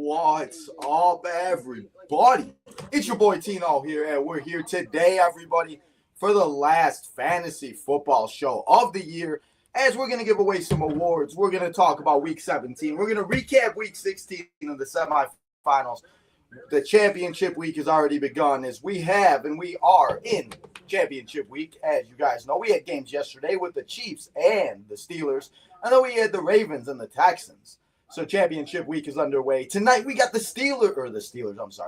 What's up, everybody? It's your boy Tino here, and we're here today, everybody, for the last fantasy football show of the year. As we're going to give away some awards, we're going to talk about Week 17. We're going to recap Week 16 of the semifinals. The championship week has already begun, as we are in championship week. As you guys know, we had games yesterday with the Chiefs and the Steelers, and then we had the Ravens and the Texans. So championship week is underway. Tonight we got the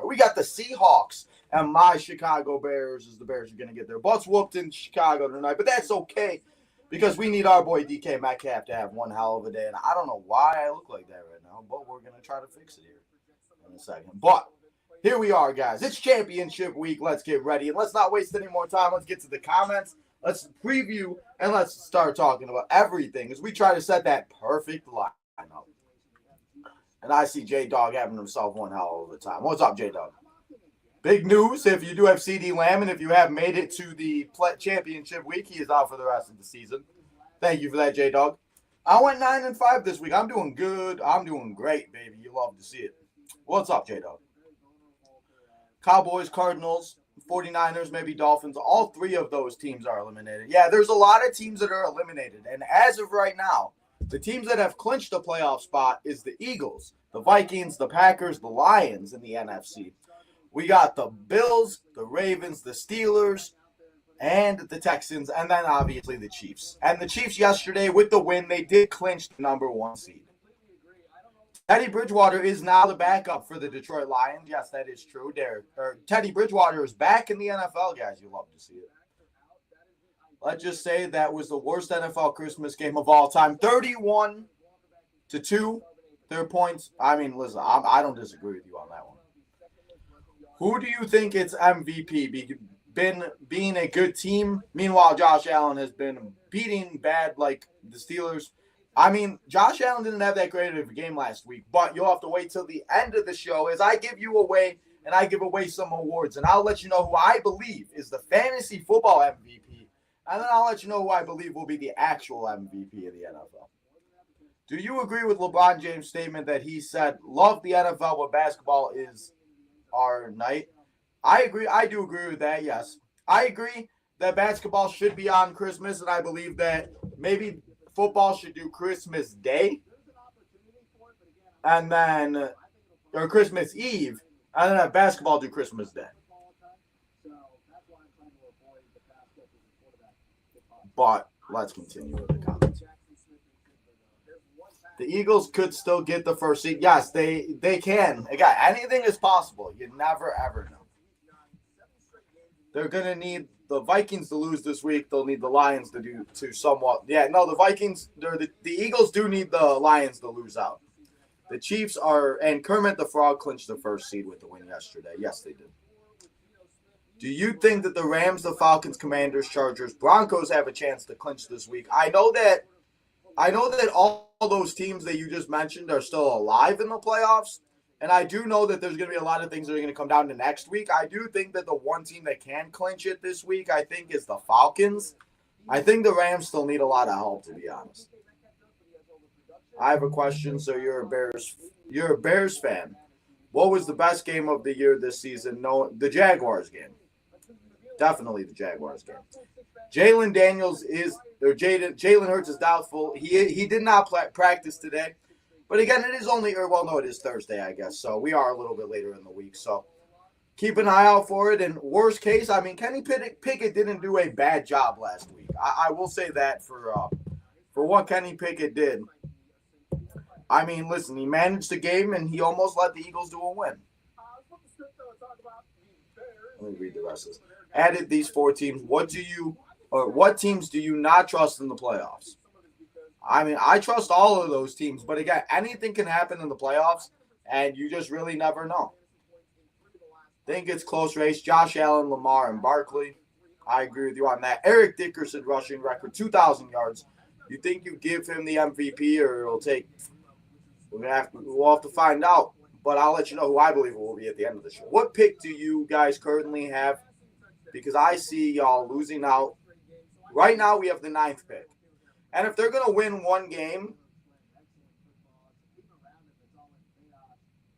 We got the Seahawks and my Chicago Bears, as the Bears are going to get their butts whooped in Chicago tonight. But that's okay, because we need our boy DK Metcalf to have one hell of a day. And I don't know why I look like that right now, but we're going to try to fix it here in a second. But here we are, guys. It's championship week. Let's get ready. And let's not waste any more time. Let's get to the comments. Let's preview, and let's start talking about everything as we try to set that perfect lineup. And I see J-Dog having himself one hell of a time. What's up, J-Dog? Big news, if you do have CD Lamb, and if you have made it to the championship week, he is out for the rest of the season. Thank you for that, J-Dog. I went 9-5 this week. I'm doing good. I'm doing great, baby. You love to see it. What's up, J-Dog? Cowboys, Cardinals, 49ers, maybe Dolphins. All three of those teams are eliminated. Yeah, there's a lot of teams that are eliminated. And as of right now, the teams that have clinched a playoff spot is the Eagles, the Vikings, the Packers, the Lions in the NFC. We got the Bills, the Ravens, the Steelers, and the Texans, and then obviously the Chiefs. And the Chiefs yesterday, with the win, they did clinch the number one seed. Teddy Bridgewater is now the backup for the Detroit Lions. Yes, that is true. Teddy Bridgewater is back in the NFL, guys. You love to see it. Let's just say that was the worst NFL Christmas game of all time. 31-2, their points. I mean, listen, I don't disagree with you on that one. Who do you think it's MVP? Being a good team. Meanwhile, Josh Allen has been beating bad like the Steelers. I mean, Josh Allen didn't have that great of a game last week, but you'll have to wait till the end of the show as I give you away and I give away some awards. And I'll let you know who I believe is the fantasy football MVP. And then I'll let you know who I believe will be the actual MVP of the NFL. Do you agree with LeBron James' statement that he said, love the NFL, but basketball is our night? I agree. I do agree with that, yes. I agree that basketball should be on Christmas, and I believe that maybe football should do Christmas Day and then, or Christmas Eve, and then have basketball do Christmas Day. But let's continue with the comments. The Eagles could still get the first seed. Yes, they can. Again, anything is possible. You never, ever know. They're going to need the Vikings to lose this week. They'll need the Lions to somewhat. Yeah, no, the Vikings, the Eagles do need the Lions to lose out. The Chiefs and Kermit the Frog clinched the first seed with the win yesterday. Yes, they did. Do you think that the Rams, the Falcons, Commanders, Chargers, Broncos have a chance to clinch this week? I know that all those teams that you just mentioned are still alive in the playoffs, and I do know that there's going to be a lot of things that are going to come down to next week. I do think that the one team that can clinch it this week, I think, is the Falcons. I think the Rams still need a lot of help, to be honest. I have a question. So you're a Bears fan. What was the best game of the year this season? No, the Jaguars game. Definitely the Jaguars game. Jalen Hurts is doubtful. He did not practice today. But again, it is Thursday, I guess. So we are a little bit later in the week. So keep an eye out for it. And worst case, I mean, Kenny Pickett didn't do a bad job last week. I will say that for what Kenny Pickett did. I mean, listen, he managed the game and he almost let the Eagles do a win. Let me read the rest of this. Added these four teams. What teams do you not trust in the playoffs? I mean, I trust all of those teams, but again, anything can happen in the playoffs, and you just really never know. Think it's close race. Josh Allen, Lamar, and Barkley. I agree with you on that. Eric Dickerson rushing record, 2,000 yards. You think you give him the MVP, or it'll take? We'll have to find out. But I'll let you know who I believe it will be at the end of the show. What pick do you guys currently have? Because I see y'all losing out. Right now, we have the 9th pick. And if they're going to win one game,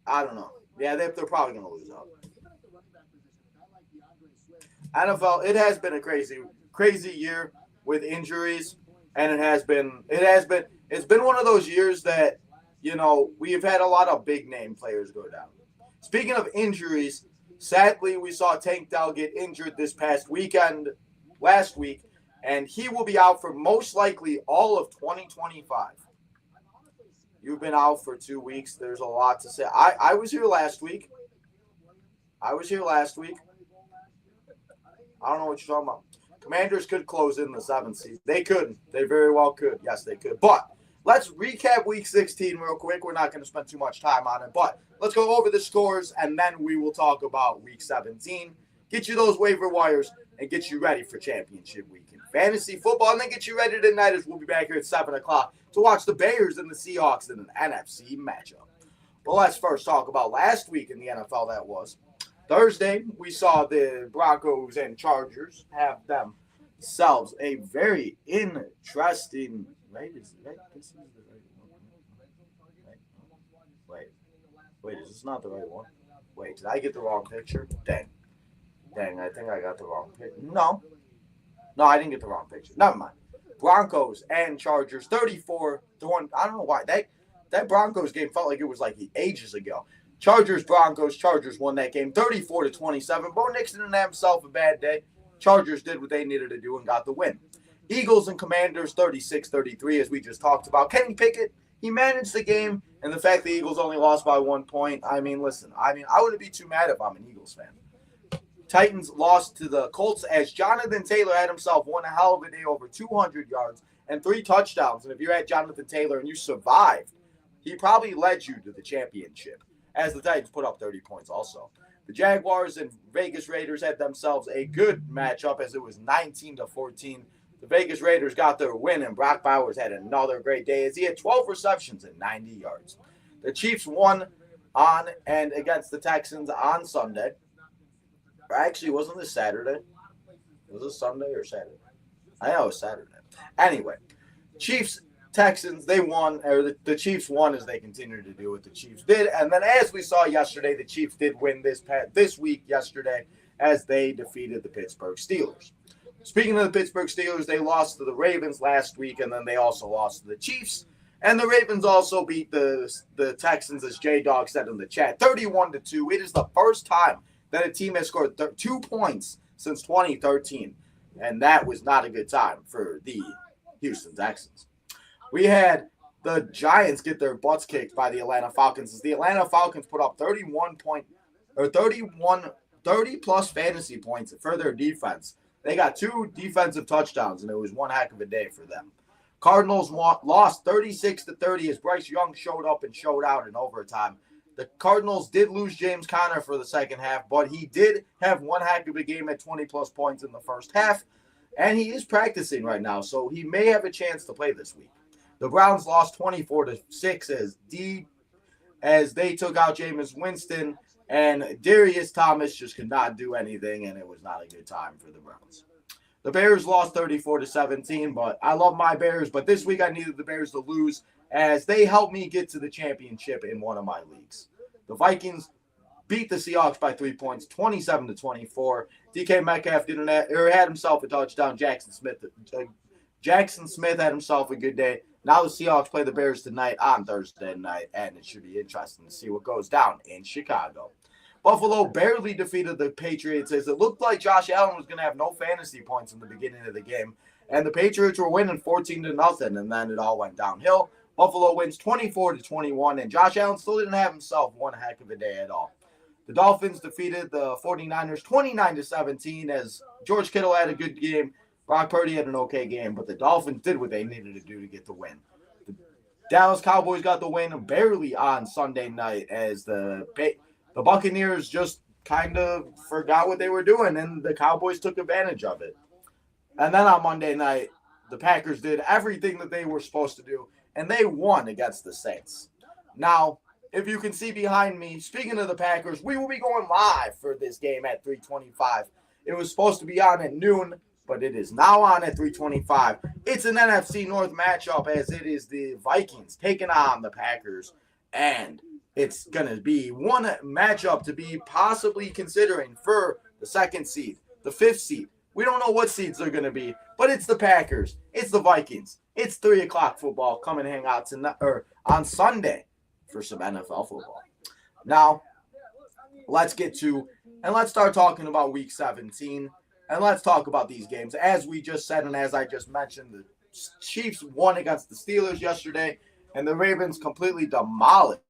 I don't know. Yeah, they're probably going to lose out. NFL, it has been a crazy year with injuries, and it's been one of those years that we've had a lot of big name players go down. Speaking of injuries, sadly we saw Tank Dell get injured this past weekend, last week, and he will be out for most likely all of 2025. You've been out for 2 weeks. There's a lot to say. I was here last week. I was here last week. I don't know what you're talking about. Commanders could close in the 7th seed. They couldn't. They very well could. Yes, they could. But let's recap Week 16 real quick. We're not going to spend too much time on it, but let's go over the scores, and then we will talk about Week 17. Get you those waiver wires and get you ready for championship week in fantasy football, and then get you ready tonight as we'll be back here at 7 o'clock to watch the Bears and the Seahawks in an NFC matchup. Well, let's first talk about last week in the NFL. That was Thursday. We saw the Broncos and Chargers have themselves a very interesting. Right? This is the right one. Wait, is this not the right one? Wait, did I get the wrong picture? Dang, I think I got the wrong picture. No, I didn't get the wrong picture. Never mind. Broncos and Chargers, 34-1. I don't know why that Broncos game felt like it was like ages ago. Chargers won that game 34-27. Bo Nixon didn't have himself a bad day. Chargers did what they needed to do and got the win. Eagles and Commanders 36-33, as we just talked about. Kenny Pickett, he managed the game, and the fact the Eagles only lost by 1 point, I wouldn't be too mad if I'm an Eagles fan. Titans lost to the Colts as Jonathan Taylor had himself one hell of a day, over 200 yards and 3 touchdowns. And if you're at Jonathan Taylor and you survived, he probably led you to the championship, as the Titans put up 30 points also. The Jaguars and Vegas Raiders had themselves a good matchup as it was 19-14. The Vegas Raiders got their win, and Brock Bowers had another great day as he had 12 receptions and 90 yards. The Chiefs won on and against the Texans on Sunday. Or actually, wasn't this Saturday? Was this Sunday or Saturday? I know it was Saturday. Anyway, Texans, they won, or the Chiefs won as they continued to do what the Chiefs did. And then as we saw yesterday, the Chiefs did win this week yesterday as they defeated the Pittsburgh Steelers. Speaking of the Pittsburgh Steelers, they lost to the Ravens last week, and then they also lost to the Chiefs. And the Ravens also beat the Texans, as J-Dog said in the chat, 31-2. It is the first time that a team has scored 2 points since 2013, and that was not a good time for the Houston Texans. We had the Giants get their butts kicked by the Atlanta Falcons as the Atlanta Falcons put up 30-plus fantasy points for their defense. They got 2 defensive touchdowns, and it was one heck of a day for them. Cardinals lost 36-30 as Bryce Young showed up and showed out in overtime. The Cardinals did lose James Conner for the second half, but he did have one heck of a game at 20-plus points in the first half, and he is practicing right now, so he may have a chance to play this week. The Browns lost 24-6 as they took out Jameis Winston, and Darius Thomas just could not do anything, and it was not a good time for the Browns. The Bears lost 34-17, but I love my Bears, but this week I needed the Bears to lose as they helped me get to the championship in one of my leagues. The beat the Seahawks by 3 points, 27-24. DK Metcalf had himself a touchdown. Jackson Smith had himself a good day. Now the Seahawks play the Bears tonight on Thursday night, and it should be interesting to see what goes down in Chicago. Buffalo barely defeated the Patriots as it looked like Josh Allen was going to have no fantasy points in the beginning of the game, and the Patriots were winning 14-0, and then it all went downhill. Buffalo wins 24-21, and Josh Allen still didn't have himself one heck of a day at all. The Dolphins defeated the 49ers 29-17 as George Kittle had a good game. Brock Purdy had an okay game, but the Dolphins did what they needed to do to get the win. The Dallas Cowboys got the win barely on Sunday night as the Buccaneers just kind of forgot what they were doing, and the Cowboys took advantage of it. And then on Monday night, the Packers did everything that they were supposed to do, and they won against the Saints. Now, if you can see behind me, speaking of the Packers, we will be going live for this game at 3:25. It was supposed to be on at noon, but it is now on at 3:25. It's an NFC North matchup as it is the Vikings taking on the Packers, and It's going to be one matchup to be possibly considering for the second seed, the fifth seed. We don't know what seeds they're going to be, but it's the Packers. It's the Vikings. It's 3 o'clock football. Come and hang out tonight, or on Sunday for some NFL football. Now, let's start talking about Week 17, and let's talk about these games. As we just said, and as I just mentioned, the Chiefs won against the Steelers yesterday, and the Ravens completely demolished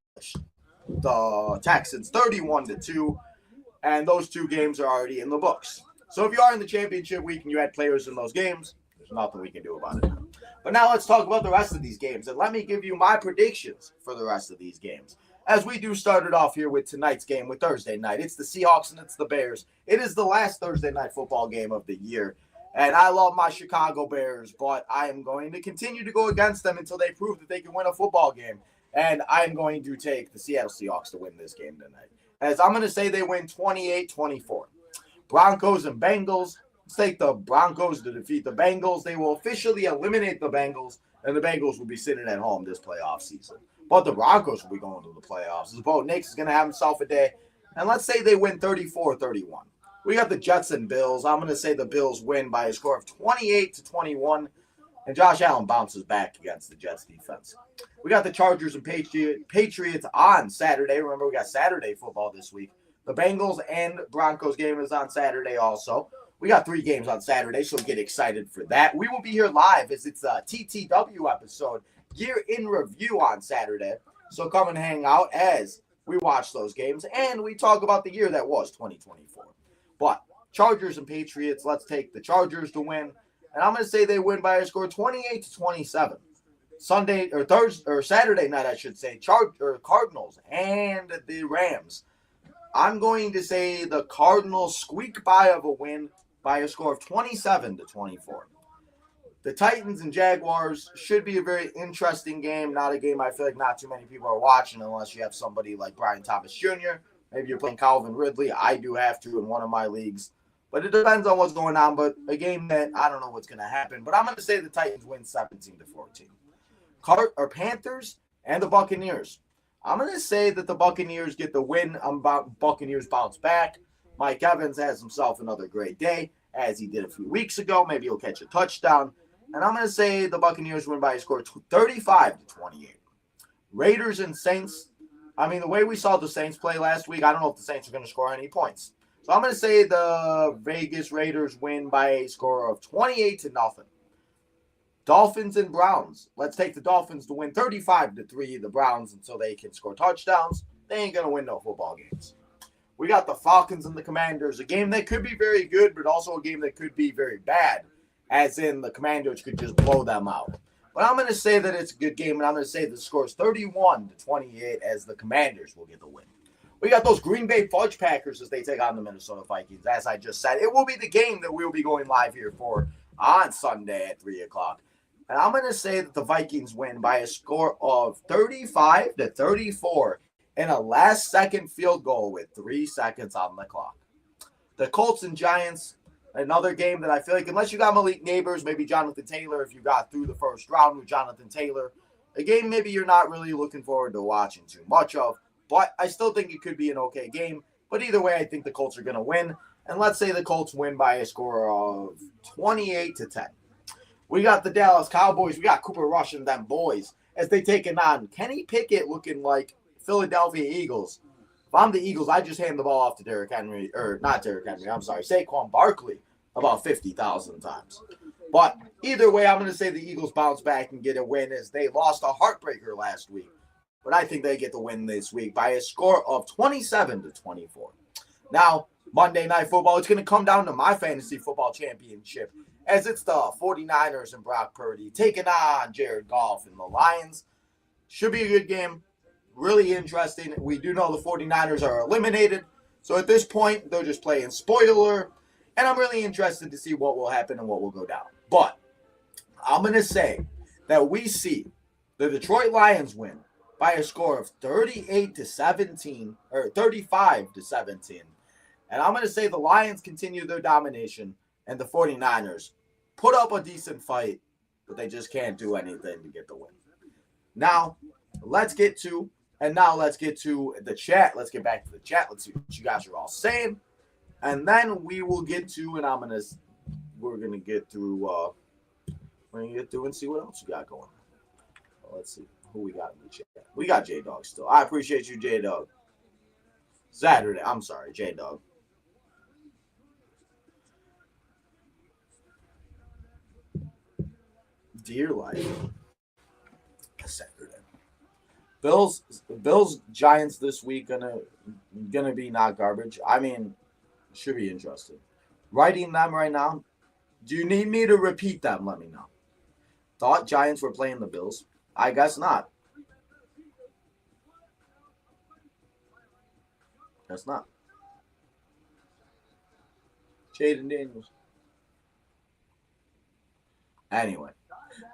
the Texans 31-2, and those two games are already in the books. So if you are in the championship week and you had players in those games, there's nothing we can do about it. But now let's talk about the rest of these games, and let me give you my predictions for the rest of these games. As we do start it off here with tonight's game with Thursday night. It's the Seahawks and it's the Bears. It is the last Thursday night football game of the year. And I love my Chicago Bears, but I am going to continue to go against them until they prove that they can win a football game. And I am going to take the Seattle Seahawks to win this game tonight. As I'm going to say they win 28-24. Broncos and Bengals. Let's take the Broncos to defeat the Bengals. They will officially eliminate the Bengals, and the Bengals will be sitting at home this playoff season. But the Broncos will be going to the playoffs. Bo Nix is going to have himself a day. And let's say they win 34-31. We got the Jets and Bills. I'm going to say the Bills win by a score of 28-21. And Josh Allen bounces back against the Jets defense. We got the Chargers and Patriots on Saturday. Remember, we got Saturday football this week. The Bengals and Broncos game is on Saturday also. We got 3 games on Saturday, so get excited for that. We will be here live as it's a TTW episode, Year in Review on Saturday. So come and hang out as we watch those games and we talk about the year that was 2024. But Chargers and Patriots, let's take the Chargers to win. And I'm going to say they win by a score 28-27. Sunday or Thursday or Saturday night, I should say, Cardinals and the Rams. I'm going to say the Cardinals squeak by of a win by a score of 27-24. The Titans and Jaguars should be a very interesting game. Not a game I feel like not too many people are watching unless you have somebody like Brian Thomas Jr. Maybe you're playing Calvin Ridley. I do have to in one of my leagues. But it depends on what's going on. But a game that I don't know what's going to happen. But I'm going to say the Titans win 17-14. Panthers and the Buccaneers. I'm going to say that the Buccaneers get the win. Buccaneers bounce back. Mike Evans has himself another great day, as he did a few weeks ago. Maybe he'll catch a touchdown. And I'm going to say the Buccaneers win by a score 35-28. Raiders and Saints. I mean, the way we saw the Saints play last week, I don't know if the Saints are going to score any points. So I'm going to say the Vegas Raiders win by a score of 28-0. Dolphins and Browns. Let's take the Dolphins to win 35-3. The Browns until they can score touchdowns. They ain't going to win no football games. We got the Falcons and the Commanders. A game that could be very good, but also a game that could be very bad. As in the Commanders could just blow them out. But I'm going to say that it's a good game, and I'm going to say the score is 31-28 as the Commanders will get the win. We got those Green Bay Fudge Packers as they take on the Minnesota Vikings. As I just said, it will be the game that we'll be going live here for on Sunday at 3 o'clock. And I'm going to say that the Vikings win by a score of 35-34 in a last-second field goal with 3 seconds on the clock. The Colts and Giants, another game that I feel like, unless you got Malik Neighbors, maybe Jonathan Taylor, if you got through the first round with Jonathan Taylor, a game maybe you're not really looking forward to watching too much of, but I still think it could be an okay game. But either way, I think the Colts are going to win. And let's say the Colts win by a score of 28-10. We got the Dallas Cowboys. We got Cooper Rush and them boys as they taking on Kenny Pickett looking like Philadelphia Eagles. If I'm the Eagles, I just hand the ball off to Saquon Barkley about 50,000 times. But either way, I'm going to say the Eagles bounce back and get a win as they lost a heartbreaker last week. But I think they get the win this week by a score of 27-24. Now, Monday Night Football, it's going to come down to my fantasy football championship as it's the 49ers and Brock Purdy taking on Jared Goff and the Lions. Should be a good game. Really interesting. We do know the 49ers are eliminated. So at this point, they're just playing spoiler. And I'm really interested to see what will happen and what will go down. But I'm going to say that we see the Detroit Lions win by a score of 38-17 or 35-17. And I'm going to say the Lions continue their domination and the 49ers put up a decent fight, but they just can't do anything to get the win. Now, let's get to And now let's get to the chat. Let's get back to the chat. Let's see what you guys are all saying. And then we will get to, and we're going to get through, and see what else you got going on. Well, let's see who we got in the chat. We got J-Dog still. I appreciate you, J-Dog. J-Dog. Dear life. Saturday. Bills Giants this week gonna be not garbage. I mean, should be interesting. Writing them right now. Do you need me to repeat them? Let me know. Thought Giants were playing the Bills. I guess not. Guess not. Jaden Daniels. Anyway.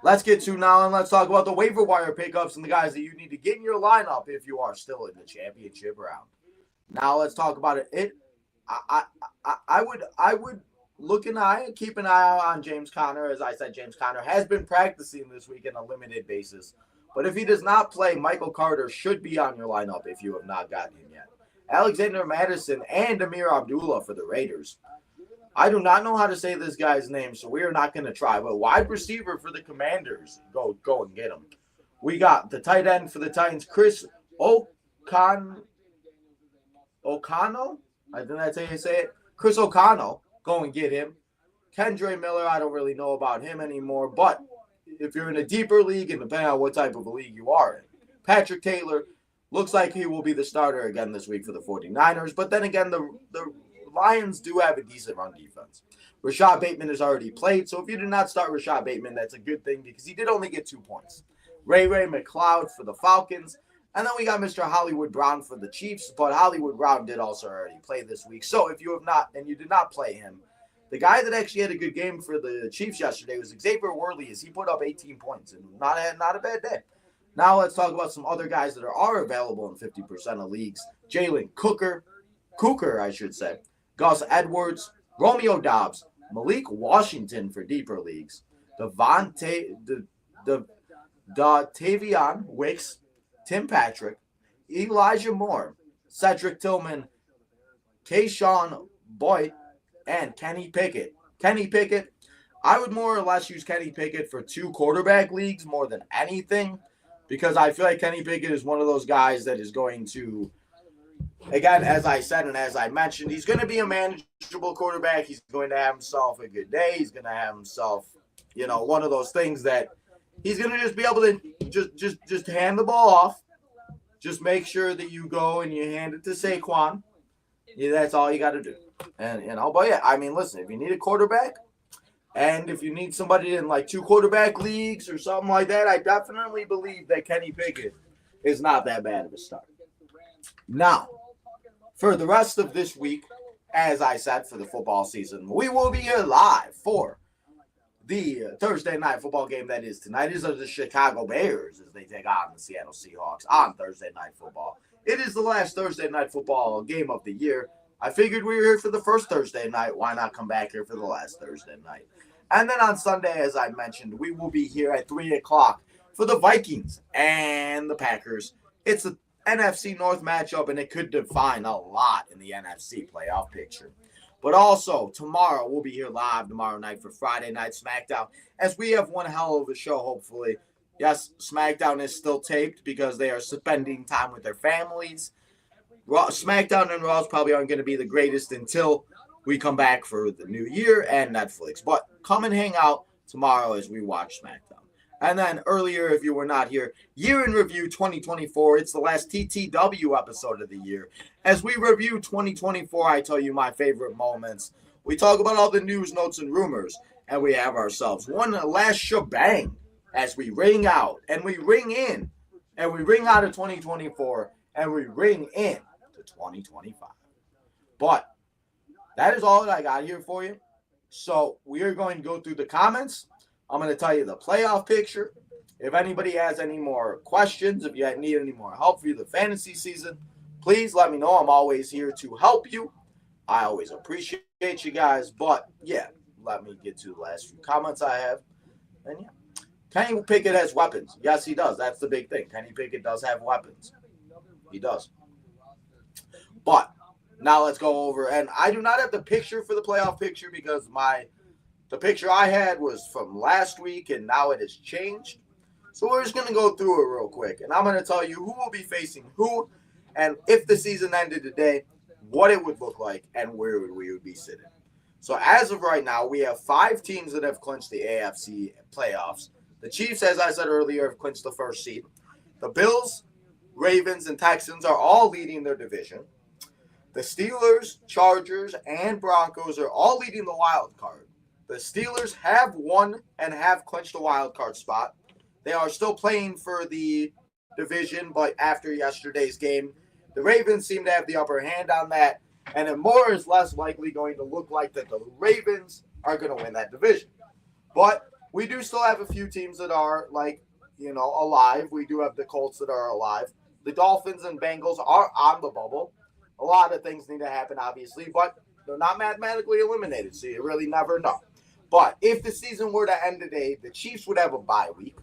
Let's get to now and let's talk about the waiver wire pickups and the guys that you need to get in your lineup if you are still in the championship round. Now let's talk about it. I would keep an eye out on James Conner. As I said, James Conner has been practicing this week on a limited basis. But if he does not play, Michael Carter should be on your lineup if you have not gotten him yet. Alexander Madison and Amir Abdullah for the Raiders. I do not know how to say this guy's name, so we are not going to try. But wide receiver for the Commanders, go and get him. We got the tight end for the Titans, Chris O'Connell. I think that's how you say it. Chris O'Connell, go and get him. Kendre Miller, I don't really know about him anymore. But if you're in a deeper league, and depending on what type of a league you are in, Patrick Taylor looks like he will be the starter again this week for the 49ers. But then again, the Lions do have a decent run defense. Rashad Bateman has already played, so if you did not start Rashad Bateman, that's a good thing because he did only get 2 points. Ray McLeod for the Falcons, and then we got Mr. Hollywood Brown for the Chiefs, but Hollywood Brown did also already play this week. So if you have not, and you did not play him, the guy that actually had a good game for the Chiefs yesterday was Xavier Worley, as he put up 18 points, and not a bad day. Now let's talk about some other guys that are available in 50% of leagues. Jalen Cooker, I should say. Gus Edwards, Romeo Dobbs, Malik Washington for deeper leagues, Tavion Wicks, Tim Patrick, Elijah Moore, Cedric Tillman, Keyshawn Boyd, and Kenny Pickett. Kenny Pickett, I would more or less use Kenny Pickett for 2 quarterback leagues more than anything because I feel like Kenny Pickett is one of those guys that is going to, again, as I said and as I mentioned, he's going to be a manageable quarterback. He's going to have himself a good day. He's going to have himself, one of those things that he's going to just be able to just hand the ball off. Just make sure that you go and you hand it to Saquon. Yeah, that's all you got to do. And but yeah, I mean, listen, if you need a quarterback and if you need somebody in like 2 quarterback leagues or something like that, I definitely believe that Kenny Pickett is not that bad of a start. Now, for the rest of this week, as I said, for the football season, we will be here live for the Thursday night football game that is tonight. It is the Chicago Bears as they take on the Seattle Seahawks on Thursday night football. It is the last Thursday night football game of the year. I figured we were here for the first Thursday night. Why not come back here for the last Thursday night? And then on Sunday, as I mentioned, we will be here at 3 o'clock for the Vikings and the Packers. It's a NFC North matchup, and it could define a lot in the NFC playoff picture. But also, tomorrow, we'll be here live tomorrow night for Friday Night SmackDown, as we have one hell of a show, hopefully. Yes, SmackDown is still taped because they are spending time with their families. SmackDown and Raw probably aren't going to be the greatest until we come back for the new year and Netflix. But come and hang out tomorrow as we watch SmackDown. And then earlier, if you were not here, Year in Review 2024. It's the last TTW episode of the year. As we review 2024, I tell you my favorite moments. We talk about all the news, notes, and rumors. And we have ourselves one last shebang as we ring out and we ring in. And we ring out of 2024 and we ring in to 2025. But that is all that I got here for you. So we are going to go through the comments. I'm going to tell you the playoff picture. If anybody has any more questions, if you need any more help for the fantasy season, please let me know. I'm always here to help you. I always appreciate you guys. But, yeah, let me get to the last few comments I have. And, yeah, Kenny Pickett has weapons. Yes, he does. That's the big thing. Kenny Pickett does have weapons. He does. But now let's go over, and I do not have the picture for the playoff picture because the picture I had was from last week, and now it has changed. So we're just going to go through it real quick, and I'm going to tell you who will be facing who, and if the season ended today, what it would look like, and where we would be sitting. So as of right now, we have 5 teams that have clinched the AFC playoffs. The Chiefs, as I said earlier, have clinched the first seed. The Bills, Ravens, and Texans are all leading their division. The Steelers, Chargers, and Broncos are all leading the wild card. The Steelers have won and have clinched a wild card spot. They are still playing for the division, but after yesterday's game, the Ravens seem to have the upper hand on that, and it more is less likely going to look like that the Ravens are going to win that division. But we do still have a few teams that are, alive. We do have the Colts that are alive. The Dolphins and Bengals are on the bubble. A lot of things need to happen, obviously, but they're not mathematically eliminated, so you really never know. But if the season were to end today, the Chiefs would have a bye week.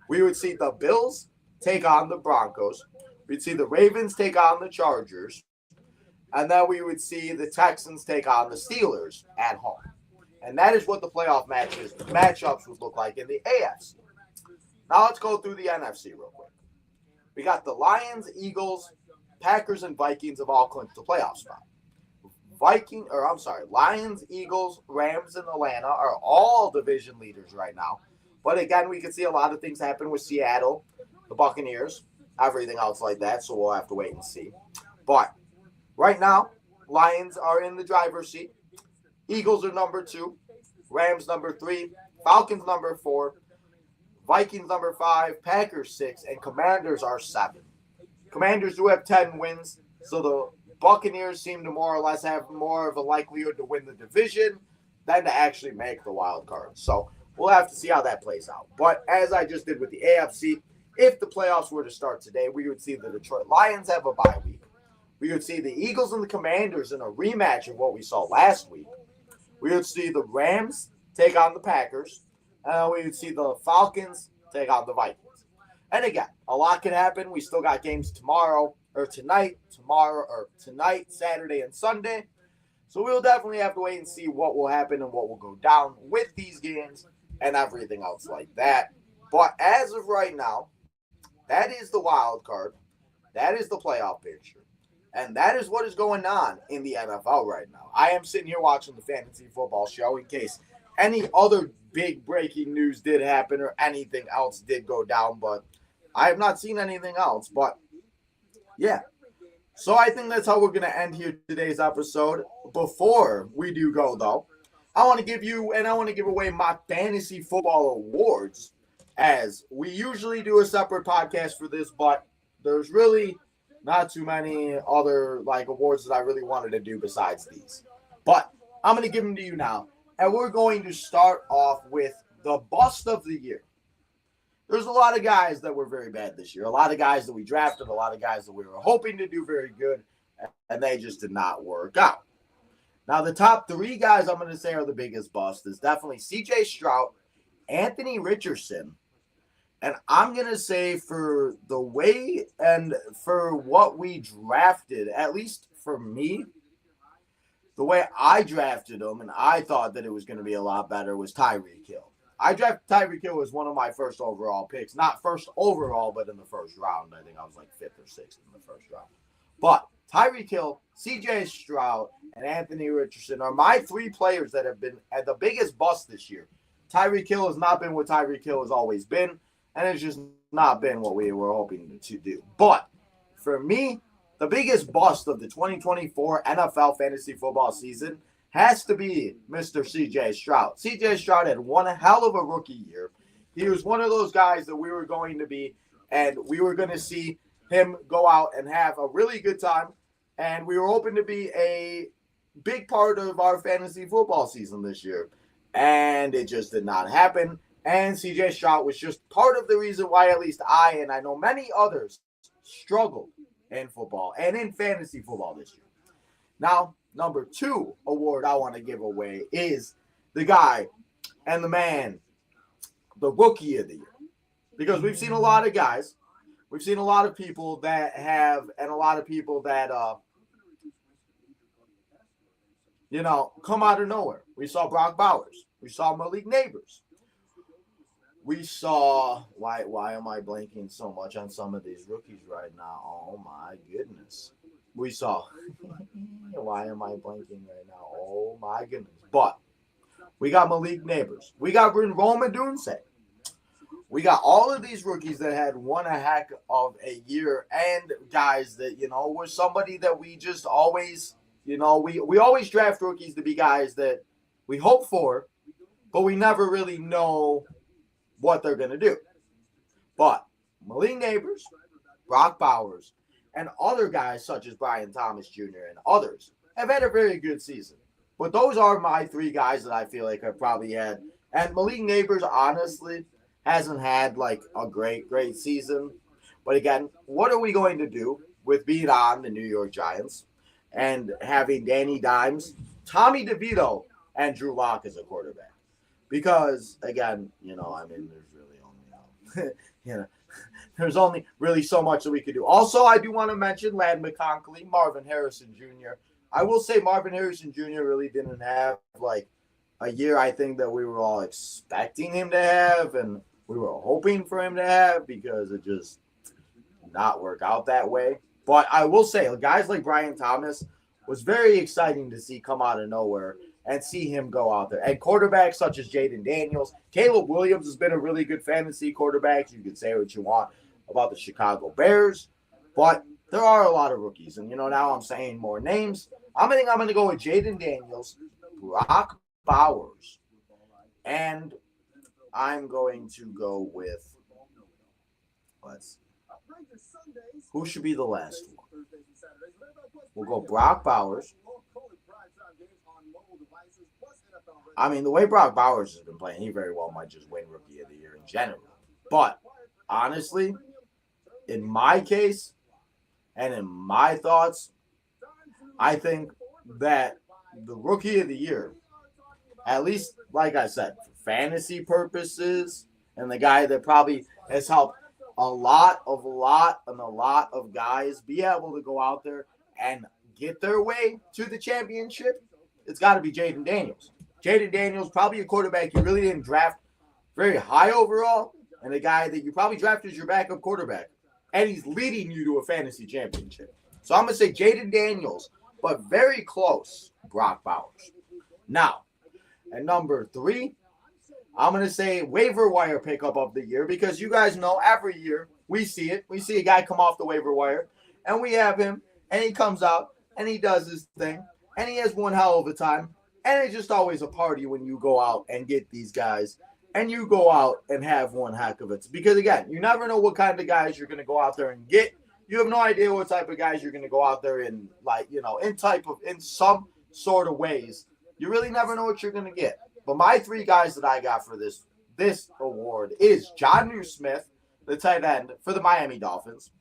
We would see the Bills take on the Broncos. We'd see the Ravens take on the Chargers. And then we would see the Texans take on the Steelers at home. And that is what the playoff matchups would look like in the AFC. Now let's go through the NFC real quick. We got the Lions, Eagles, Packers, and Vikings have all clinched the playoff spot. Lions, Eagles, Rams, and Atlanta are all division leaders right now. But again, we can see a lot of things happen with Seattle, the Buccaneers, everything else like that. So we'll have to wait and see. But right now, Lions are in the driver's seat. Eagles are number 2. Rams number 3. Falcons number 4. Vikings number 5. Packers 6. And Commanders are 7. Commanders do have 10 wins. So the Buccaneers seem to more or less have more of a likelihood to win the division than to actually make the wild card. So we'll have to see how that plays out. But as I just did with the AFC, if the playoffs were to start today, we would see the Detroit Lions have a bye week. We would see the Eagles and the Commanders in a rematch of what we saw last week. We would see the Rams take on the Packers. And we would see the Falcons take on the Vikings. And again, a lot can happen. We still got games tonight, Saturday, and Sunday. So we'll definitely have to wait and see what will happen and what will go down with these games and everything else like that. But as of right now, that is the wild card. That is the playoff picture. And that is what is going on in the NFL right now. I am sitting here watching the Fantasy Football Show in case any other big breaking news did happen or anything else did go down. But I have not seen anything else. But, yeah. So I think that's how we're going to end here today's episode. Before we do go, though, I want to give away my Fantasy Football Awards, as we usually do a separate podcast for this, but there's really not too many other awards that I really wanted to do besides these. But I'm going to give them to you now. And we're going to start off with the bust of the year. There's a lot of guys that were very bad this year. A lot of guys that we drafted, a lot of guys that we were hoping to do very good, and they just did not work out. Now, the top 3 guys I'm going to say are the biggest bust is definitely C.J. Stroud, Anthony Richardson, and I'm going to say for the way and for what we drafted, at least for me, the way I drafted him and I thought that it was going to be a lot better was Tyreek Hill. I drafted Tyreek Hill as one of my first overall picks. Not first overall, but in the first round. I think I was 5th or 6th in the first round. But Tyreek Hill, C.J. Stroud, and Anthony Richardson are my 3 players that have been at the biggest bust this year. Tyreek Hill has not been what Tyreek Hill has always been, and it's just not been what we were hoping to do. But for me, the biggest bust of the 2024 NFL fantasy football season has to be Mr. C.J. Stroud. C.J. Stroud had one hell of a rookie year. He was one of those guys that we were going to see him go out and have a really good time. And we were hoping to be a big part of our fantasy football season this year. And it just did not happen. And C.J. Stroud was just part of the reason why at least I, and I know many others, struggled in football and in fantasy football this year. Now, number 2 award I want to give away is the guy and the man, the rookie of the year. Because we've seen a lot of guys We've seen a lot of people that have, and a lot of people that, come out of nowhere. We saw Brock Bowers. We saw Malik Neighbors. We saw, why am I blanking so much on some of these rookies right now? Oh my goodness. We saw, why am I blanking right now? Oh my goodness. But we got Malik Neighbors. We got Rome Odunze. We got all of these rookies that had one a heck of a year, and guys that, were somebody that we just always, we always draft rookies to be guys that we hope for, but we never really know what they're going to do. But Malik Neighbors, Brock Bowers, and other guys such as Brian Thomas Jr. and others have had a very good season. But those are my three guys that I feel like have probably had. And Malik Neighbors, honestly, hasn't had like a great season. But again, what are we going to do with being on the New York Giants and having Danny Dimes, Tommy DeVito, and Drew Lock as a quarterback? Because again, there's really only there's only really so much that we could do. Also, I do want to mention Ladd McConkey, Marvin Harrison Jr. I will say Marvin Harrison Jr. really didn't have like a year I think that we were all expecting him to have, and we were hoping for him to have, because it just did not work out that way. But I will say, guys like Brian Thomas was very exciting to see come out of nowhere and see him go out there. And quarterbacks such as Jaden Daniels, Caleb Williams has been a really good fantasy quarterback. You can say what you want about the Chicago Bears, but there are a lot of rookies. And, now I'm saying more names. I'm going to go with Jaden Daniels, Brock Bowers, and I'm going to go with, who should be the last one? We'll go Brock Bowers. The way Brock Bowers has been playing, he very well might just win Rookie of the Year in general. But honestly, in my case and in my thoughts, I think that the Rookie of the Year, at least, like I said, for fantasy purposes, and the guy that probably has helped a lot of guys be able to go out there and get their way to the championship, it's got to be Jaden Daniels. Jaden Daniels, probably a quarterback you really didn't draft very high overall, and a guy that you probably drafted as your backup quarterback, and he's leading you to a fantasy championship. So I'm going to say Jaden Daniels, but very close, Brock Bowers. Now, at number 3, I'm going to say waiver wire pickup of the year, because you guys know every year we see it. We see a guy come off the waiver wire, and we have him, and he comes out, and he does his thing, and he has one hell of a time. And it's just always a party when you go out and get these guys, and you go out and have one heck of it. Because, again, you never know what kind of guys you're going to go out there and get. You have no idea what type of guys you're going to go out there and, in some sort of ways. You really never know what you're going to get. But my 3 guys that I got for this award is Jonnu Smith, the tight end for the Miami Dolphins,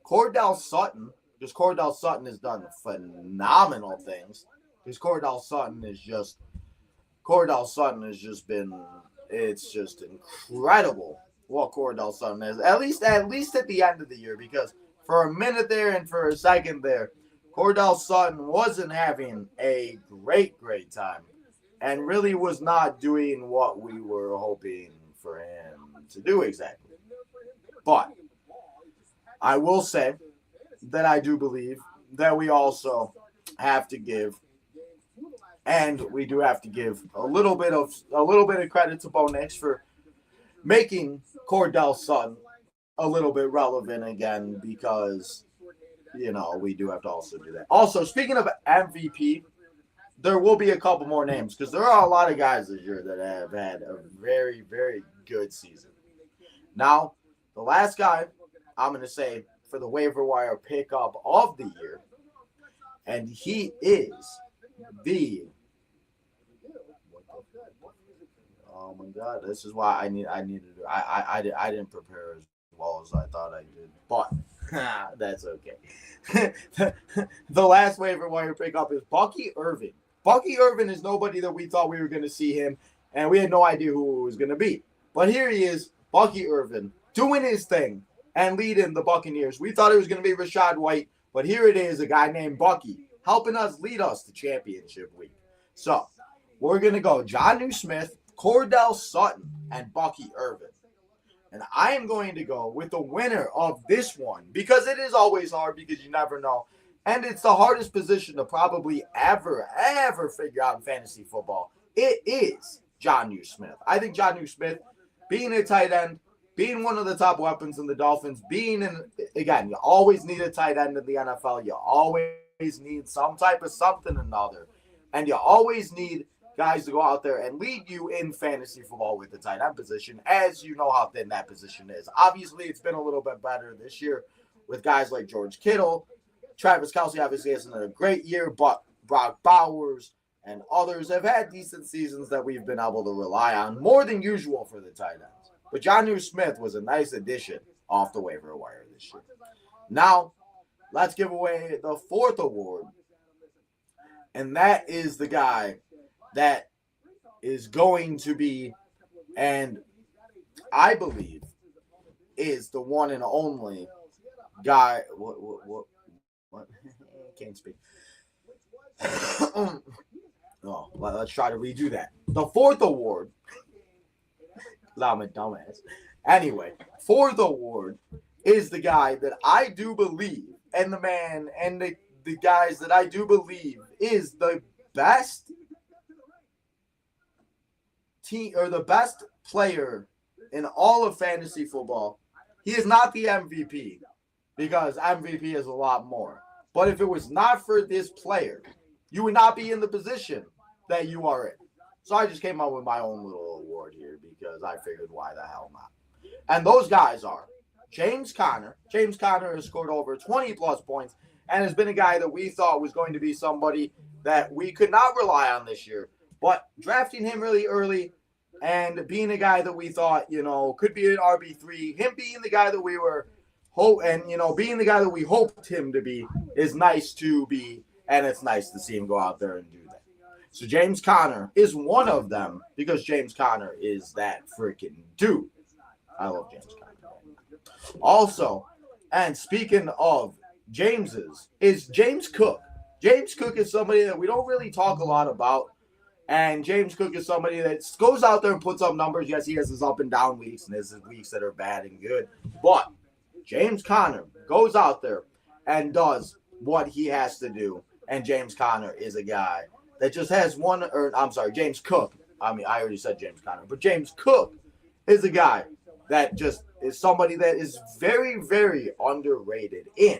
Cordell Sutton, because Cordell Sutton has done phenomenal things. Because Cordell Sutton has just been, it's just incredible what Cordell Sutton is. At least at the end of the year, because for a minute there and for a second there, Cordell Sutton wasn't having a great time and really was not doing what we were hoping for him to do exactly. But I will say that I do believe that we also have to give, and we do have to give a little bit of credit to Bo Nix for making Cordell Sutton a little bit relevant again, because we do have to also do that. Also, speaking of MVP, there will be a couple more names, because there are a lot of guys this year that have had a very, very good season. Now, the last guy I'm going to say for the waiver wire pickup of the year, and he is the, oh my God, this is why I didn't prepare as well as I thought I did, but that's okay. The last waiver wire pickup is Bucky Irving. Bucky Irving is nobody that we thought we were going to see him, and we had no idea who it was going to be. But here he is, Bucky Irving, doing his thing and leading the Buccaneers. We thought it was going to be Rachaad White, but here it is, a guy named Bucky, helping us lead us to championship week. So we're going to go Jonnu Smith, Cordell Sutton, and Bucky Irvin. And I am going to go with the winner of this one because it is always hard because you never know. And it's the hardest position to probably ever figure out in fantasy football. It is Jonnu Smith. I think Jonnu Smith, being a tight end, being one of the top weapons in the Dolphins, again, you always need a tight end in the NFL. You always need some type of something or another. And you always need guys to go out there and lead you in fantasy football with the tight end position, as you know how thin that position is. Obviously, it's been a little bit better this year with guys like George Kittle. Travis Kelce obviously hasn't had a great year, but Brock Bowers and others have had decent seasons that we've been able to rely on, more than usual for the tight ends. But Jonnu Smith was a nice addition off the waiver wire this year. Now, let's give away the fourth award, and that is the guy that is going to be, and I believe is the one and only guy. What? Can't speak. Oh, well, let's try to redo that. The fourth award. I'm a dumbass. Anyway, fourth award is the guy that I do believe, and the man, and the guys that I do believe is the best team or the best player in all of fantasy football. He is not the MVP because MVP is a lot more. But if it was not for this player, you would not be in the position that you are in. So I just came up with my own little award here because I figured why the hell not. And those guys are James Conner. James Conner has scored over 20 plus points and has been a guy that we thought was going to be somebody that we could not rely on this year. But drafting him really early and being a guy that we thought, could be an RB3, him being the guy that we were being the guy that we hoped him to be is nice to be, and it's nice to see him go out there and do that. So James Conner is one of them because James Conner is that freaking dude. I love James Conner. Also, and speaking of James's, is James Cook. James Cook is somebody that we don't really talk a lot about. And James Cook is somebody that goes out there and puts up numbers. Yes, he has his up and down weeks and his weeks that are bad and good. But James Conner goes out there and does what he has to do. And James Conner is a guy that just has James Cook. I already said James Conner, but James Cook is a guy that just is somebody that is very, very underrated in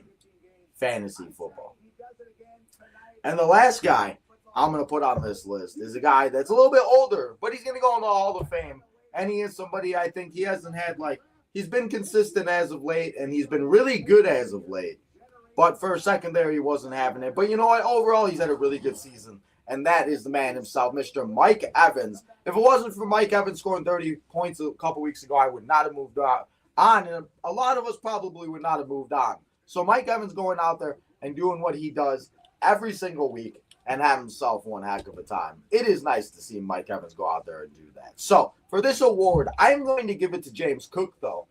fantasy football. And the last guy I'm going to put on this list is a guy that's a little bit older, but he's going to go in the Hall of Fame. And he is somebody I think he hasn't had he's been consistent as of late, and he's been really good as of late. But for a second there, he wasn't having it. But you know what? Overall, he's had a really good season. And that is the man himself, Mr. Mike Evans. If it wasn't for Mike Evans scoring 30 points a couple weeks ago, I would not have moved on. And a lot of us probably would not have moved on. So Mike Evans going out there and doing what he does every single week and have himself one heck of a time. It is nice to see Mike Evans go out there and do that. So for this award, I'm going to give it to James Cook, though,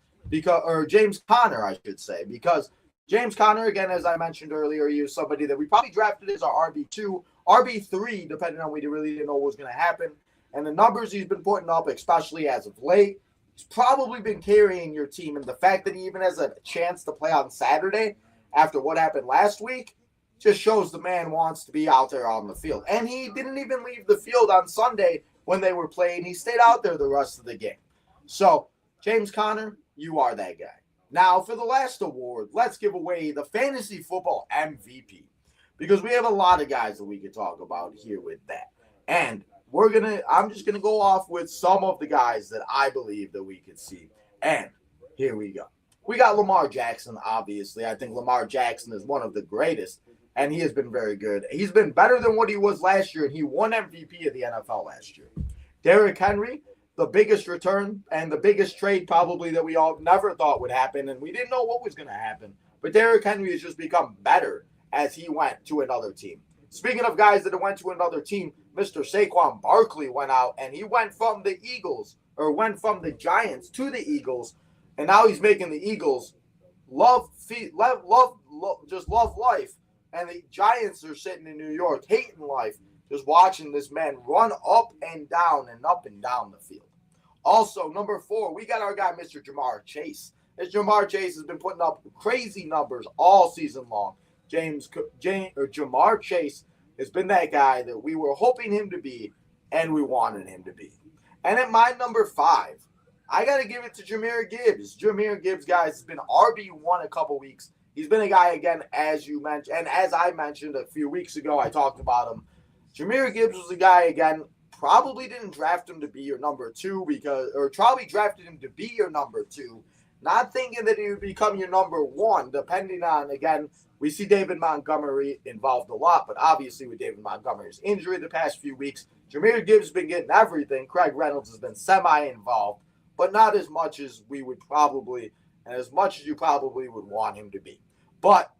or James Conner, I should say, because James Conner, again, as I mentioned earlier, he was somebody that we probably drafted as our RB2, RB3, depending on we really didn't know what was going to happen. And the numbers he's been putting up, especially as of late, he's probably been carrying your team. And the fact that he even has a chance to play on Saturday after what happened last week just shows the man wants to be out there on the field. And he didn't even leave the field on Sunday when they were playing. He stayed out there the rest of the game. So, James Conner, you are that guy. Now, for the last award, let's give away the fantasy football MVP. Because we have a lot of guys that we could talk about here with that. And I'm just going to go off with some of the guys that I believe that we could see. And here we go. We got Lamar Jackson, obviously. I think Lamar Jackson is one of the greatest. And he has been very good. He's been better than what he was last year, and he won MVP of the NFL last year. Derrick Henry, the biggest return and the biggest trade probably that we all never thought would happen, and we didn't know what was going to happen. But Derrick Henry has just become better as he went to another team. Speaking of guys that went to another team, Mr. Saquon Barkley went out, and he went from the Giants to the Eagles, and now he's making the Eagles just love life. And the Giants are sitting in New York hating life, just watching this man run up and down the field. Also, number 4, we got our guy, Mr. Ja'Marr Chase. This Ja'Marr Chase has been putting up crazy numbers all season long. Ja'Marr Chase has been that guy that we were hoping him to be and we wanted him to be. And at my number 5, I got to give it to Jahmyr Gibbs. Jahmyr Gibbs, guys, has been RB1 a couple weeks. He's been a guy, again, as you mentioned, and as I mentioned a few weeks ago, I talked about him. Jahmyr Gibbs was a guy, again, probably didn't draft him to be your number 2 or probably drafted him to be your number 2, not thinking that he would become your number 1, depending on, again, we see David Montgomery involved a lot, but obviously with David Montgomery's injury the past few weeks, Jahmyr Gibbs has been getting everything. Craig Reynolds has been semi-involved, but not as much as we would probably, and as much as you probably would want him to be. But,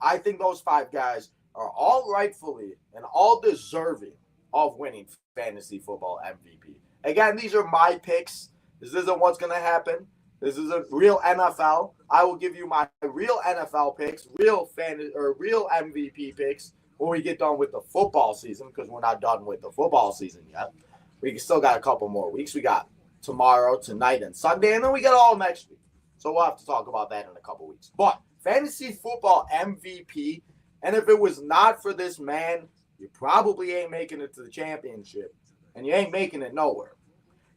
I think those 5 guys are all rightfully and all deserving of winning fantasy football MVP. Again, these are my picks. This isn't what's going to happen. This is a real NFL. I will give you my real NFL picks, real MVP picks when we get done with the football season, because we're not done with the football season yet. We still got a couple more weeks. We got tomorrow, tonight, and Sunday, and then we got all next week. So we'll have to talk about that in a couple weeks. But fantasy football MVP, and if it was not for this man, you probably ain't making it to the championship, and you ain't making it nowhere.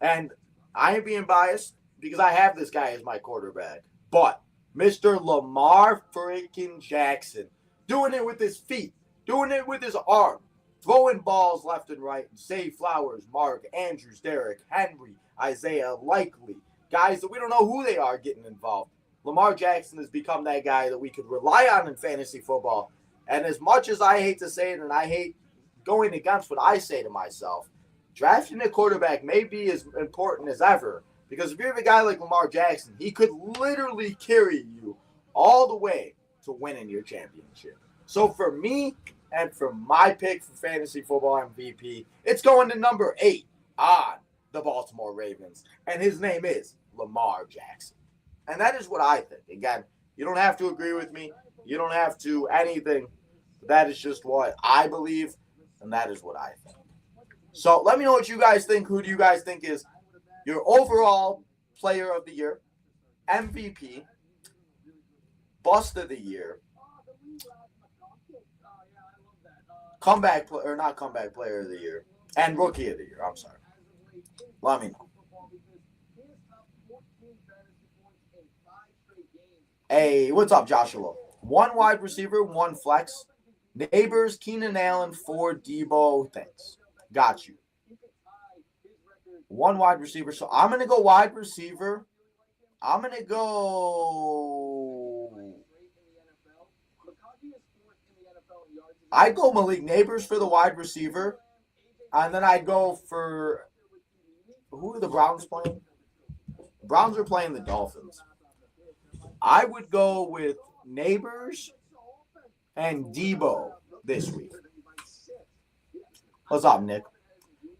And I ain't being biased because I have this guy as my quarterback, but Mr. Lamar freaking Jackson, doing it with his feet, doing it with his arm, throwing balls left and right. Zay Flowers, Mark Andrews, Derrick Henry, Isaiah Likely, guys that we don't know who they are getting involved. Lamar Jackson has become that guy that we could rely on in fantasy football. And as much as I hate to say it, and I hate going against what I say to myself, drafting a quarterback may be as important as ever. Because if you have a guy like Lamar Jackson, he could literally carry you all the way to winning your championship. So for me, and for my pick for fantasy football MVP, it's going to number 8 on the Baltimore Ravens. And his name is Lamar Jackson. And that is what I think. Again, you don't have to agree with me. You don't have to anything. That is just what I believe, and that is what I think. So let me know what you guys think. Who do you guys think is your overall player of the year, MVP, bust of the year, not comeback player of the year, and rookie of the year? I'm sorry. Let me know. Hey, what's up, Joshua? 1 wide receiver, 1 flex. Neighbors, Keenan Allen, 4 Debo. Thanks. Got you. 1 wide receiver. So I'm going to go wide receiver. I'm going to go. I'd go Malik Neighbors for the wide receiver. And then I'd go for. Who are the Browns playing? The Browns are playing the Dolphins. I would go with Neighbors and Debo this week. What's up, Nick?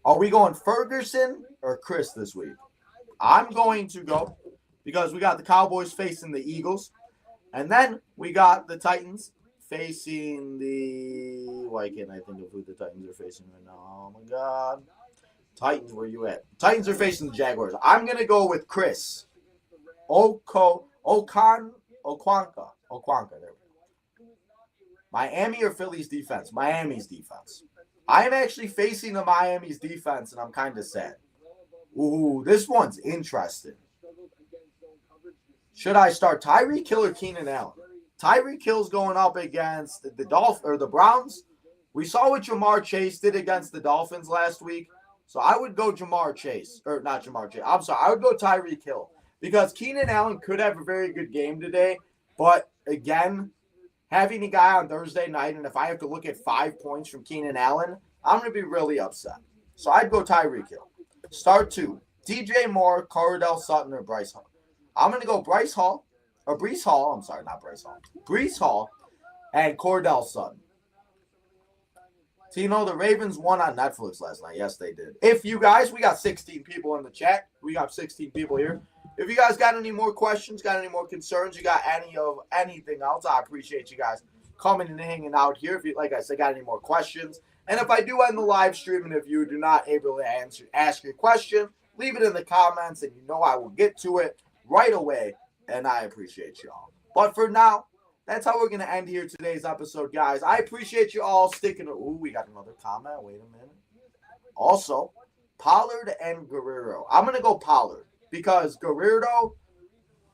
Are we going Ferguson or Chris this week? I'm going to go because we got the Cowboys facing the Eagles. And then we got the Titans facing the... Why can't I think of who the Titans are facing right now? Oh, my God. Titans, where you at? Titans are facing the Jaguars. I'm going to go with Chris. Oquanka. There we go. Miami or Philly's defense? Miami's defense. I'm actually facing the Miami's defense, and I'm kind of sad. Ooh, this one's interesting. Should I start Tyreek Hill or Keenan Allen? Tyreek Hill's going up against the Browns. We saw what Ja'Marr Chase did against the Dolphins last week. So I would go Ja'Marr Chase. Or not Ja'Marr Chase. I'm sorry. I would go Tyreek Hill. Because Keenan Allen could have a very good game today. But, again, having a guy on Thursday night, and if I have to look at 5 points from Keenan Allen, I'm going to be really upset. So I'd go Tyreek Hill. Start 2. DJ Moore, Cordell Sutton, or Bryce Hall. I'm going to go Breece Hall, and Cordell Sutton. Tino, the Ravens won on Netflix last night. Yes, they did. We got 16 people in the chat. We got 16 people here. If you guys got any more questions, got any more concerns, you got anything else, I appreciate you guys coming and hanging out here. If you, like I said, got any more questions. And if I do end the live stream and if you do not able to ask your question, leave it in the comments and you know I will get to it right away. And I appreciate you all. But for now, that's how we're going to end here today's episode, guys. I appreciate you all sticking. Ooh, we got another comment. Wait a minute. Also, Pollard and Guerrero. I'm going to go Pollard because Guerrero,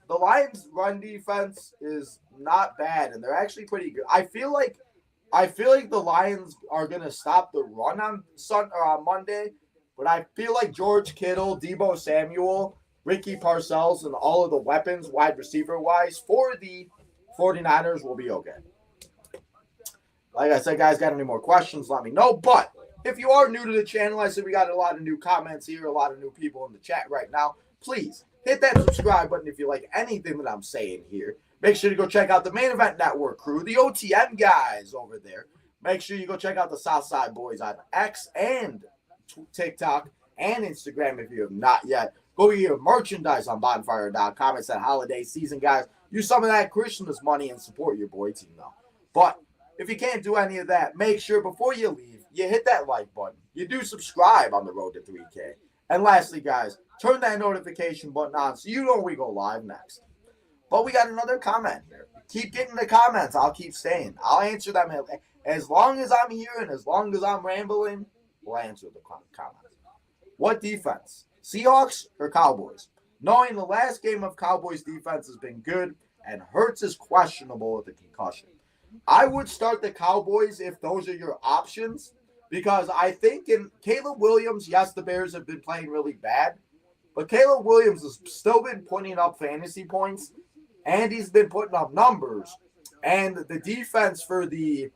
the Lions' run defense is not bad, and they're actually pretty good. I feel like the Lions are going to stop the run on Monday, but I feel like George Kittle, Deebo Samuel, Ricky Parcells, and all of the weapons wide receiver-wise for the 49ers will be okay. Like I said, guys, got any more questions, let me know. But if you are new to the channel, I said we got a lot of new comments here, a lot of new people in the chat right now. Please hit that subscribe button if you like anything that I'm saying here. Make sure to go check out the Main Event Network crew, the OTM guys over there. Make sure you go check out the Southside Boys on X and TikTok and Instagram if you have not yet. Go get your merchandise on bonfire.com. It's that holiday season, guys. Use some of that Christmas money and support your boy team, though. But if you can't do any of that, make sure before you leave, you hit that like button. You do subscribe on the road to 3K. And lastly, guys, turn that notification button on so you know when we go live next. But we got another comment here. Keep getting the comments. I'll keep staying. I'll answer them. As long as I'm here and as long as I'm rambling, we'll answer the comments. What defense? Seahawks or Cowboys? Knowing the last game of Cowboys defense has been good and Hurts is questionable with a concussion. I would start the Cowboys if those are your options because I think in Caleb Williams, yes, the Bears have been playing really bad, but Caleb Williams has still been putting up fantasy points and he's been putting up numbers. And the defense for the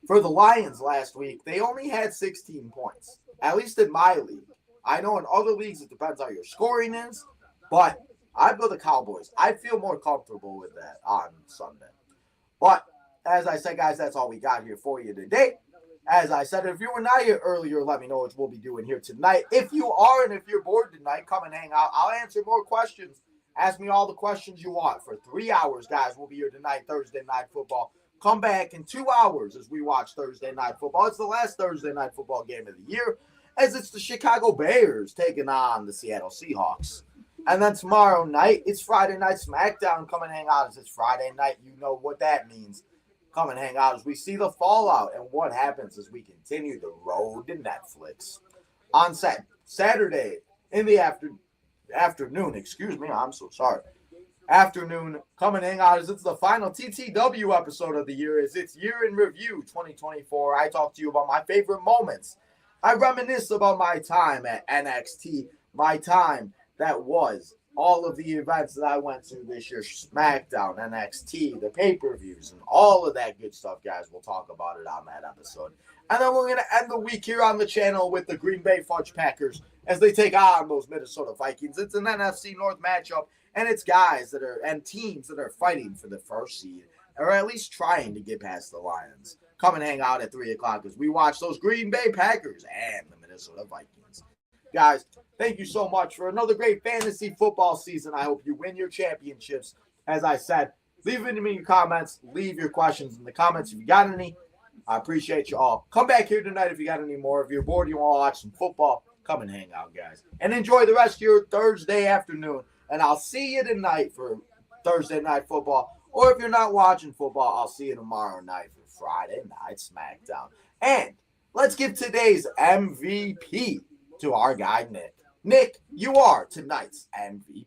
Lions last week, they only had 16 points, at least in my league. I know in other leagues it depends how your scoring is, but I'd go the Cowboys. I feel more comfortable with that on Sunday. But as I said, guys, that's all we got here for you today. As I said, if you were not here earlier, let me know what we'll be doing here tonight. If you are and if you're bored tonight, come and hang out. I'll answer more questions. Ask me all the questions you want. For 3 hours, guys, we'll be here tonight, Thursday Night Football. Come back in 2 hours as we watch Thursday Night Football. It's the last Thursday Night Football game of the year, as it's the Chicago Bears taking on the Seattle Seahawks. And then tomorrow night, it's Friday Night SmackDown. Come and hang out as it's Friday night. You know what that means. Come and hang out as we see the fallout and what happens as we continue the road to Netflix. On Saturday in the afternoon, excuse me, I'm so sorry. Afternoon, come and hang out as it's the final TTW episode of the year, as it's year in review 2024. I talk to you about my favorite moments. I reminisce about my time at NXT, my time that was all of the events that I went to this year, SmackDown, NXT, the pay-per-views, and all of that good stuff, guys. We'll talk about it on that episode. And then we're going to end the week here on the channel with the Green Bay Fudge Packers as they take on those Minnesota Vikings. It's an NFC North matchup, and it's guys that are and teams that are fighting for the first seed, or at least trying to get past the Lions. Come and hang out at 3 o'clock as we watch those Green Bay Packers and the Minnesota Vikings. Guys, thank you so much for another great fantasy football season. I hope you win your championships. As I said, leave it in your comments. Leave your questions in the comments if you got any. I appreciate you all. Come back here tonight if you got any more. If you're bored, you want to watch some football, come and hang out, guys. And enjoy the rest of your Thursday afternoon. And I'll see you tonight for Thursday Night Football. Or if you're not watching football, I'll see you tomorrow night for Friday Night SmackDown. And let's give today's MVP to our guy, Nick. Nick, you are tonight's MVP.